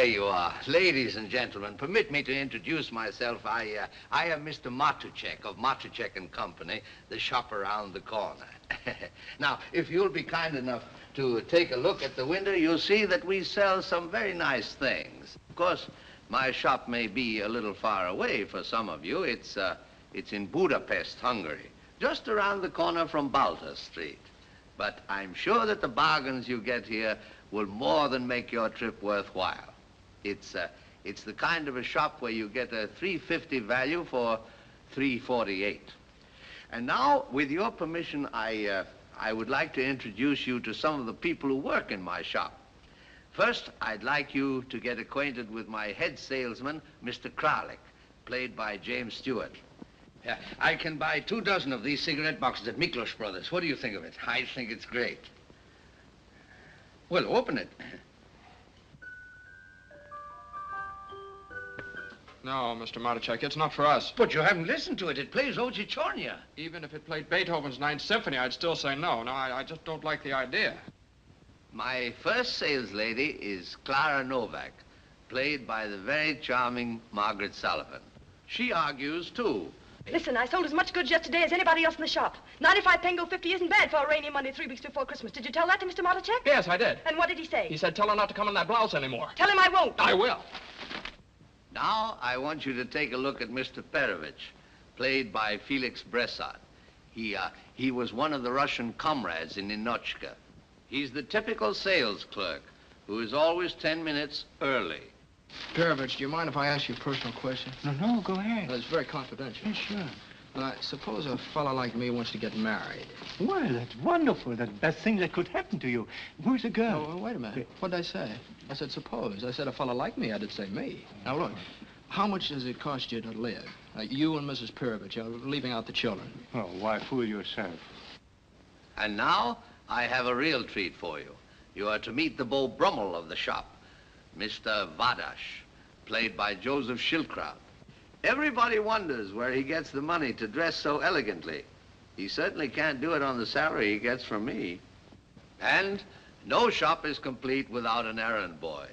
there you are. Ladies and gentlemen, permit me to introduce myself. I am Mr. Matuchek of Matuchek and Company, the shop around the corner. Now, if you'll be kind enough to take a look at the window, you'll see that we sell some very nice things. Of course, my shop may be a little far away for some of you. It's in Budapest, Hungary, just around the corner from Balta Street. But I'm sure that the bargains you get here will more than make your trip worthwhile. It's the kind of a shop where you get a $3.50 value for $3.48. And now, with your permission, I would like to introduce you to some of the people who work in my shop. First, I'd like you to get acquainted with my head salesman, Mr. Kralik, played by James Stewart. Yeah, I can buy 24 of these cigarette boxes at Miklos Brothers. What do you think of it? I think it's great. Well, open it. No, Mr. Matuchek, it's not for us. But you haven't listened to it. It plays Ojichornia. Even if it played Beethoven's Ninth Symphony, I'd still say no. No, I just don't like the idea. My first sales lady is Clara Novak, played by the very charming Margaret Sullivan. She argues, too. Listen, I sold as much goods yesterday as anybody else in the shop. 95 Pengo 50 isn't bad for a rainy Monday 3 weeks before Christmas. Did you tell that to Mr. Matuchek? Yes, I did. And what did he say? He said tell her not to come in that blouse anymore. Tell him I won't. I will. Now, I want you to take a look at Mr. Perovich, played by Felix Bressart. He was one of the Russian comrades in Ninochka. He's the typical sales clerk who is always 10 minutes early. Perovich, do you mind if I ask you a personal question? No, go ahead. Well, it's very confidential. Yeah, sure. Suppose a fellow like me wants to get married. Well, that's wonderful. That's the best thing that could happen to you. Who's the girl? Oh, wait a minute. What did I say? I said suppose. I said a fellow like me. I didn't say me. Now, look, how much does it cost you to live? You and Mrs. Perovich, leaving out the children. Oh, why fool yourself? And now, I have a real treat for you. You are to meet the Beau Brummel of the shop, Mr. Vadash, played by Joseph Schildkraut. Everybody wonders where he gets the money to dress so elegantly. He certainly can't do it on the salary he gets from me. And no shop is complete without an errand boy.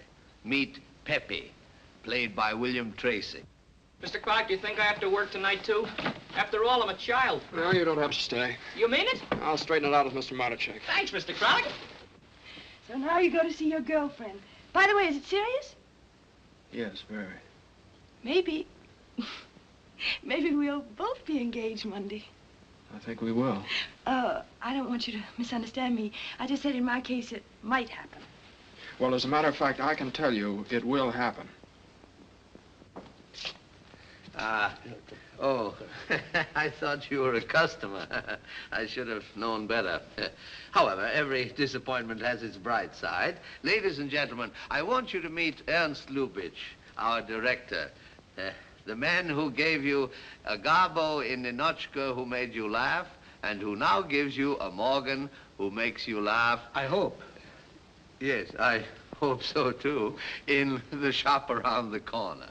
Meet Pepe, played by William Tracy. Mr. Clark, do you think I have to work tonight, too? After all, I'm a child. No, you don't have to stay. You mean it? I'll straighten it out with Mr. Matuchek. Thanks, Mr. Clark. So now you go to see your girlfriend. By the way, is it serious? Yes, very. Maybe we'll both be engaged Monday. I think we will. I don't want you to misunderstand me. I just said in my case it might happen. Well, as a matter of fact, I can tell you it will happen. Oh, I thought you were a customer. I should have known better. However, every disappointment has its bright side. Ladies and gentlemen, I want you to meet Ernst Lubitsch, our director. The man who gave you a Garbo in Ninochka who made you laugh, and who now gives you a Morgan who makes you laugh. I hope. Yes, I hope so, too, in the shop around the corner.